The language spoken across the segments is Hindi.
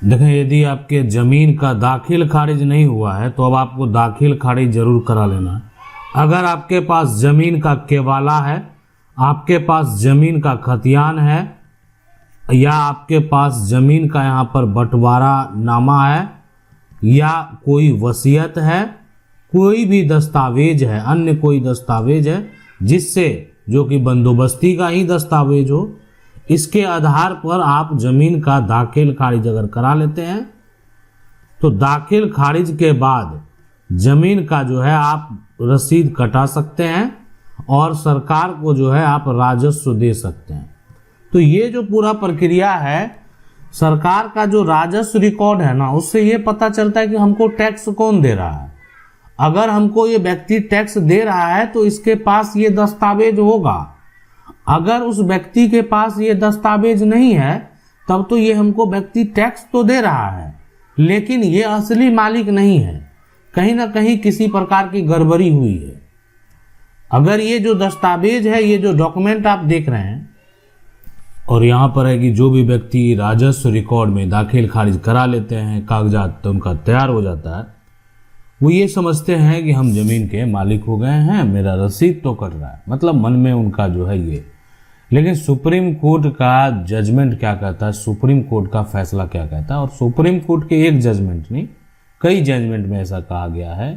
देखें, यदि आपके ज़मीन का दाखिल खारिज नहीं हुआ है तो अब आपको दाखिल खारिज जरूर करा लेना है। अगर आपके पास ज़मीन का केवाला है, आपके पास ज़मीन का खतियान है, या आपके पास ज़मीन का यहाँ पर बंटवारा नामा है, या कोई वसीयत है, कोई भी दस्तावेज है, अन्य कोई दस्तावेज है जिससे, जो कि बंदोबस्ती का ही दस्तावेज हो, इसके आधार पर आप ज़मीन का दाखिल खारिज अगर करा लेते हैं तो दाखिल खारिज के बाद ज़मीन का जो है आप रसीद कटा सकते हैं और सरकार को जो है आप राजस्व दे सकते हैं। तो ये जो पूरा प्रक्रिया है, सरकार का जो राजस्व रिकॉर्ड है ना, उससे ये पता चलता है कि हमको टैक्स कौन दे रहा है। अगर हमको ये व्यक्ति टैक्स दे रहा है तो इसके पास ये दस्तावेज होगा। अगर उस व्यक्ति के पास ये दस्तावेज नहीं है तब तो ये हमको व्यक्ति टैक्स तो दे रहा है लेकिन ये असली मालिक नहीं है, कहीं ना कहीं किसी प्रकार की गड़बड़ी हुई है। अगर ये जो दस्तावेज है, ये जो डॉक्यूमेंट आप देख रहे हैं, और यहाँ पर है कि जो भी व्यक्ति राजस्व रिकॉर्ड में दाखिल खारिज करा लेते हैं, कागजात तो उनका तैयार हो जाता है, वो ये समझते हैं कि हम ज़मीन के मालिक हो गए हैं, मेरा रसीद तो कट रहा है, मतलब मन में उनका जो है ये। लेकिन सुप्रीम कोर्ट का जजमेंट क्या कहता है, सुप्रीम कोर्ट का फैसला क्या कहता है, और सुप्रीम कोर्ट के एक जजमेंट नहीं, कई जजमेंट में ऐसा कहा गया है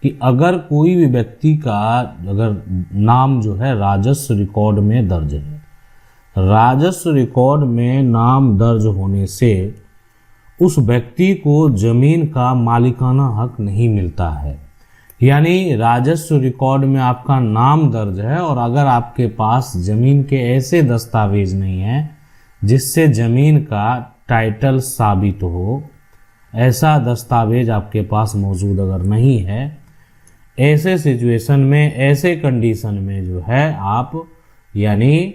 कि अगर कोई भी व्यक्ति का अगर नाम जो है राजस्व रिकॉर्ड में दर्ज है, राजस्व रिकॉर्ड में नाम दर्ज होने से उस व्यक्ति को जमीन का मालिकाना हक नहीं मिलता है। यानी राजस्व रिकॉर्ड में आपका नाम दर्ज है और अगर आपके पास जमीन के ऐसे दस्तावेज नहीं है जिससे जमीन का टाइटल साबित हो, ऐसा दस्तावेज आपके पास मौजूद अगर नहीं है, ऐसे सिचुएशन में, ऐसे कंडीशन में जो है आप, यानी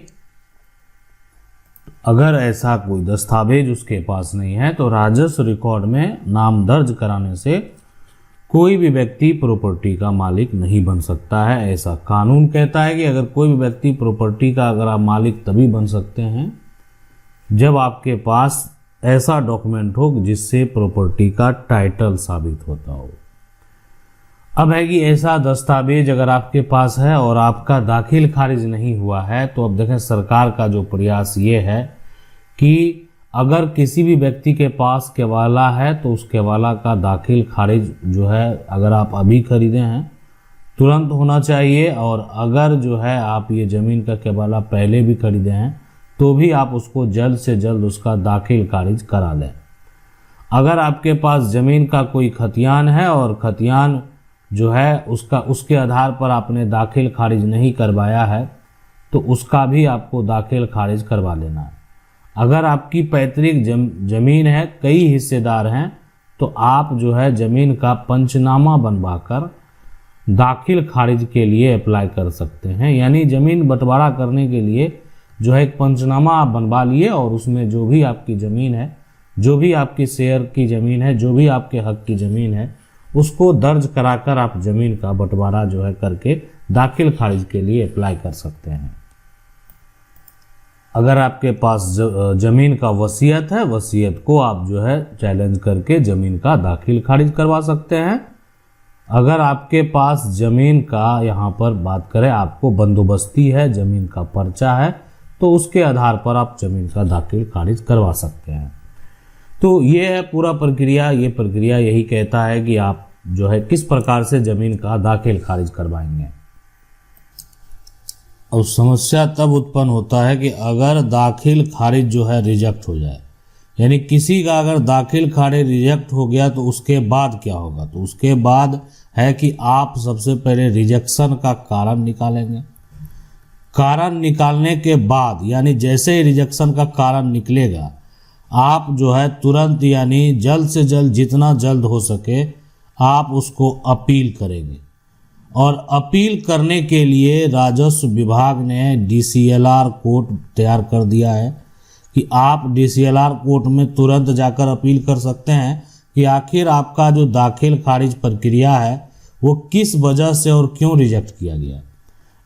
अगर ऐसा कोई दस्तावेज उसके पास नहीं है तो राजस्व रिकॉर्ड में नाम दर्ज कराने से कोई भी व्यक्ति प्रॉपर्टी का मालिक नहीं बन सकता है। ऐसा कानून कहता है कि अगर कोई भी व्यक्ति प्रॉपर्टी का अगर आप मालिक तभी बन सकते हैं जब आपके पास ऐसा डॉक्यूमेंट हो जिससे प्रॉपर्टी का टाइटल साबित होता हो। अब है कि ऐसा दस्तावेज अगर आपके पास है और आपका दाखिल खारिज नहीं हुआ है तो अब देखें, सरकार का जो प्रयास ये है कि अगर किसी भी व्यक्ति के पास केवाला है तो उस केवाला का दाखिल खारिज जो है अगर आप अभी खरीदे हैं तुरंत होना चाहिए, और अगर जो है आप ये ज़मीन का केवाला पहले भी खरीदे हैं तो भी आप उसको जल्द से जल्द उसका दाखिल खारिज करा लें। अगर आपके पास ज़मीन का कोई खतियान है और खतियान जो है उसके आधार पर आपने दाखिल खारिज नहीं करवाया है तो उसका भी आपको दाखिल खारिज करवा लेना है। अगर आपकी पैतृक जमीन है, कई हिस्सेदार हैं, तो आप जो है ज़मीन का पंचनामा बनवाकर दाखिल खारिज के लिए अप्लाई कर सकते हैं। यानी ज़मीन बंटवारा करने के लिए जो है एक पंचनामा आप बनवा लिए और उसमें जो भी आपकी ज़मीन है, जो भी आपकी शेयर की ज़मीन है, जो भी आपके हक की ज़मीन है, उसको दर्ज कराकर आप ज़मीन का बंटवारा जो है करके दाखिल खारिज के लिए अप्लाई कर सकते हैं। अगर आपके पास ज़मीन का वसीयत है, वसीयत को आप जो है चैलेंज करके ज़मीन का दाखिल खारिज करवा सकते हैं। अगर आपके पास ज़मीन का, यहाँ पर बात करें, आपको बंदोबस्ती है, ज़मीन का पर्चा है, तो उसके आधार पर आप ज़मीन का दाखिल खारिज करवा सकते हैं। तो ये है पूरा प्रक्रिया। ये प्रक्रिया यही कहता है कि आप जो है किस प्रकार से ज़मीन का दाखिल खारिज करवाएंगे। और समस्या तब उत्पन्न होता है कि अगर दाखिल खारिज जो है रिजेक्ट हो जाए, यानी किसी का अगर दाखिल खारिज रिजेक्ट हो गया तो उसके बाद क्या होगा। तो उसके बाद है कि आप सबसे पहले रिजेक्शन का कारण निकालेंगे। कारण निकालने के बाद, यानी जैसे ही रिजेक्शन का कारण निकलेगा, आप जो है तुरंत, यानी जल्द से जल्द, जितना जल्द हो सके आप उसको अपील करेंगे। और अपील करने के लिए राजस्व विभाग ने DCLR कोर्ट तैयार कर दिया है कि आप DCLR कोर्ट में तुरंत जाकर अपील कर सकते हैं कि आखिर आपका जो दाखिल खारिज प्रक्रिया है वो किस वजह से और क्यों रिजेक्ट किया गया,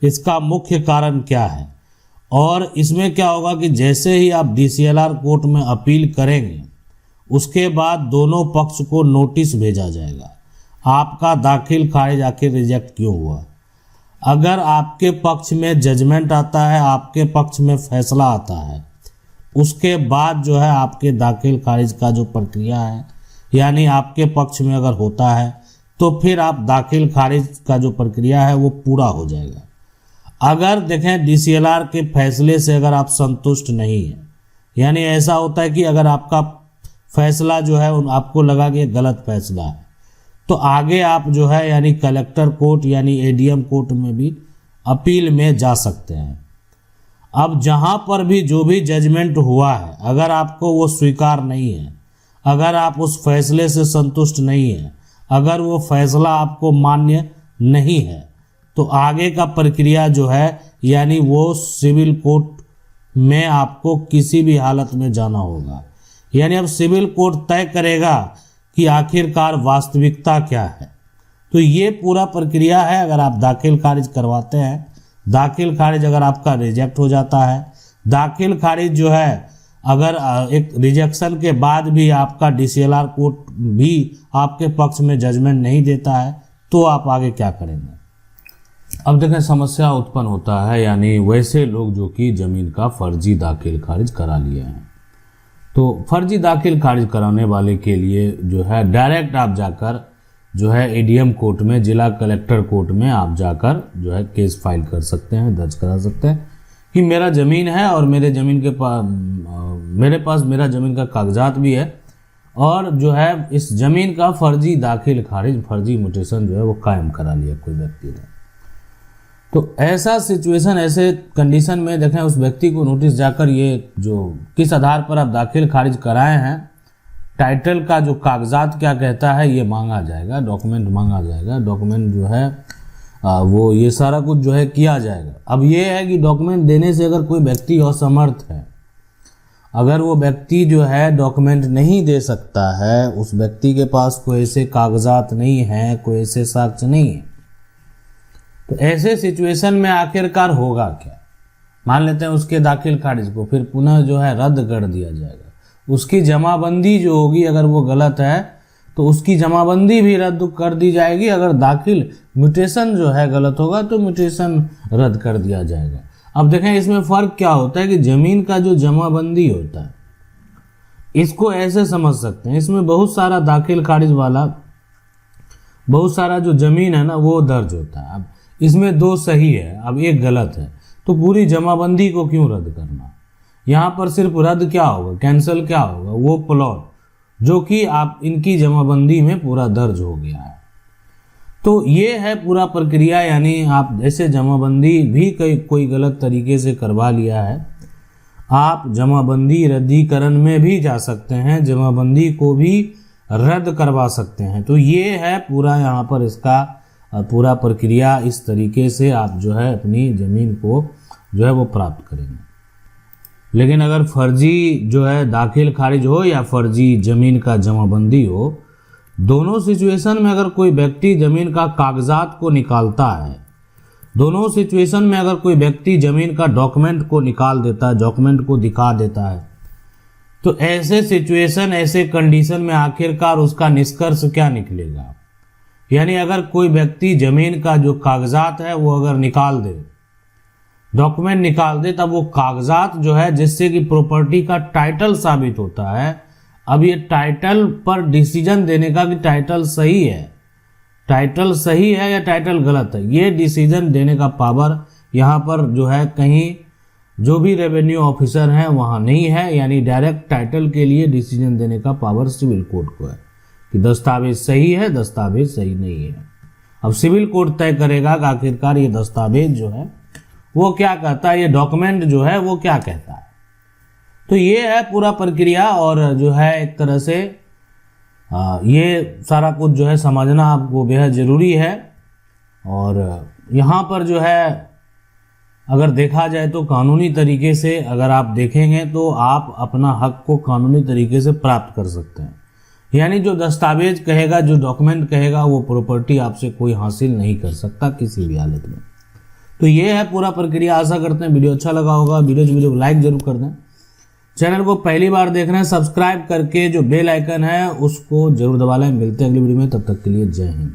इसका मुख्य कारण क्या है। और इसमें क्या होगा कि जैसे ही आप DCLR कोर्ट में अपील करेंगे उसके बाद दोनों पक्ष को नोटिस भेजा जाएगा, आपका दाखिल खारिज आखिर रिजेक्ट क्यों हुआ। अगर आपके पक्ष में जजमेंट आता है, आपके पक्ष में फैसला आता है, उसके बाद जो है आपके दाखिल खारिज का जो प्रक्रिया है, यानी आपके पक्ष में अगर होता है तो फिर आप दाखिल खारिज का जो प्रक्रिया है वो पूरा हो जाएगा। अगर देखें DCLR के फैसले से अगर आप संतुष्ट नहीं हैं, यानी ऐसा होता है कि अगर आपका फैसला जो है आपको लगा कि गलत फैसला है, तो आगे आप जो है यानी कलेक्टर कोर्ट यानी ADM कोर्ट में भी अपील में जा सकते हैं। अब जहां पर भी जो भी जजमेंट हुआ है, अगर आपको वो स्वीकार नहीं है, अगर आप उस फैसले से संतुष्ट नहीं है, अगर वो फैसला आपको मान्य नहीं है, तो आगे का प्रक्रिया जो है यानी वो सिविल कोर्ट में आपको किसी भी हालत में जाना होगा। यानी अब सिविल कोर्ट तय करेगा कि आखिरकार वास्तविकता क्या है। तो ये पूरा प्रक्रिया है। अगर आप दाखिल खारिज करवाते हैं, दाखिल खारिज अगर आपका रिजेक्ट हो जाता है, दाखिल खारिज जो है अगर एक रिजेक्शन के बाद भी आपका DCLR कोर्ट भी आपके पक्ष में जजमेंट नहीं देता है, तो आप आगे क्या करेंगे। अब देखें समस्या उत्पन्न होता है, यानी वैसे लोग जो कि ज़मीन का फर्जी दाखिल खारिज करा लिए हैं। तो फर्जी दाखिल खारिज कराने वाले के लिए जो है डायरेक्ट आप जाकर जो है ADM कोर्ट में, जिला कलेक्टर कोर्ट में आप जाकर जो है केस फाइल कर सकते हैं, दर्ज करा सकते हैं कि मेरा ज़मीन है और मेरे ज़मीन के मेरे पास मेरा ज़मीन का कागजात भी है और जो है इस ज़मीन का फर्जी दाखिल खारिज, फर्जी म्यूटेशन जो है वो कायम करा लिया कोई व्यक्ति ने। तो ऐसा सिचुएशन, ऐसे कंडीशन में देखें उस व्यक्ति को नोटिस जाकर ये जो किस आधार पर आप दाखिल खारिज कराए हैं, टाइटल का जो कागजात क्या कहता है ये मांगा जाएगा, डॉक्यूमेंट मांगा जाएगा। डॉक्यूमेंट जो है वो ये सारा कुछ जो है किया जाएगा। अब ये है कि डॉक्यूमेंट देने से अगर कोई व्यक्ति असमर्थ है, अगर वो व्यक्ति जो है डॉक्यूमेंट नहीं दे सकता है, उस व्यक्ति के पास कोई ऐसे कागजात नहीं है, कोई ऐसे साक्ष्य नहीं है, तो ऐसे सिचुएशन में आखिरकार होगा क्या। मान लेते हैं उसके दाखिल खारिज को फिर पुनः जो है रद्द कर दिया जाएगा। उसकी जमाबंदी जो होगी अगर वो गलत है तो उसकी जमाबंदी भी रद्द कर दी जाएगी। अगर दाखिल म्यूटेशन जो है गलत होगा तो म्यूटेशन रद्द कर दिया जाएगा। अब देखें इसमें फ़र्क क्या होता है कि ज़मीन का जो जमाबंदी होता है, इसको ऐसे समझ सकते हैं, इसमें बहुत सारा दाखिल खारिज वाला, बहुत सारा जो ज़मीन है ना वो दर्ज होता है। अब इसमें 2 सही है, अब 1 गलत है, तो पूरी जमाबंदी को क्यों रद्द करना। यहाँ पर सिर्फ रद्द क्या होगा, कैंसिल क्या होगा, वो प्लॉट जो कि आप इनकी जमाबंदी में पूरा दर्ज हो गया है। तो ये है पूरा प्रक्रिया, यानी आप जैसे जमाबंदी भी कोई गलत तरीके से करवा लिया है, आप जमाबंदी रद्दीकरण में भी जा सकते हैं, जमाबंदी को भी रद्द करवा सकते हैं। तो ये है पूरा यहाँ पर इसका पूरा प्रक्रिया। इस तरीके से आप जो है अपनी ज़मीन को जो है वो प्राप्त करेंगे। लेकिन अगर फर्जी जो है दाखिल खारिज हो या फर्जी ज़मीन का जमाबंदी हो, दोनों सिचुएशन में अगर कोई व्यक्ति ज़मीन का कागजात को निकालता है, दोनों सिचुएशन में अगर कोई व्यक्ति ज़मीन का डॉक्यूमेंट को निकाल देता है, डॉक्यूमेंट को दिखा देता है, तो ऐसे सिचुएशन, ऐसे कंडीशन में आखिरकार उसका निष्कर्ष क्या निकलेगा। यानी अगर कोई व्यक्ति ज़मीन का जो कागजात है वो अगर निकाल दे, डॉक्यूमेंट निकाल दे, तब वो कागजात जो है जिससे कि प्रॉपर्टी का टाइटल साबित होता है। अब ये टाइटल पर डिसीजन देने का कि टाइटल सही है, टाइटल सही है या टाइटल गलत है, ये डिसीजन देने का पावर यहाँ पर जो है कहीं जो भी रेवेन्यू ऑफिसर हैं वहाँ नहीं है। यानी डायरेक्ट टाइटल के लिए डिसीजन देने का पावर सिविल कोर्ट को है कि दस्तावेज सही है, दस्तावेज सही नहीं है। अब सिविल कोर्ट तय करेगा कि आखिरकार ये दस्तावेज जो है वो क्या कहता है, ये डॉक्यूमेंट जो है वो क्या कहता है। तो ये है पूरा प्रक्रिया और जो है एक तरह से ये सारा कुछ जो है समझना आपको बेहद ज़रूरी है। और यहाँ पर जो है अगर देखा जाए तो कानूनी तरीके से अगर आप देखेंगे तो आप अपना हक को कानूनी तरीके से प्राप्त कर सकते हैं। यानी जो दस्तावेज कहेगा, जो डॉक्यूमेंट कहेगा, वो प्रॉपर्टी आपसे कोई हासिल नहीं कर सकता किसी भी हालत में। तो ये है पूरा प्रक्रिया। आशा करते हैं वीडियो अच्छा लगा होगा। वीडियो को लाइक जरूर कर दें, चैनल को पहली बार देख रहे हैं, सब्सक्राइब करके जो बेल आइकन है उसको जरूर दबा लें। मिलते हैं अगली वीडियो में, तब तक के लिए जय हिंद।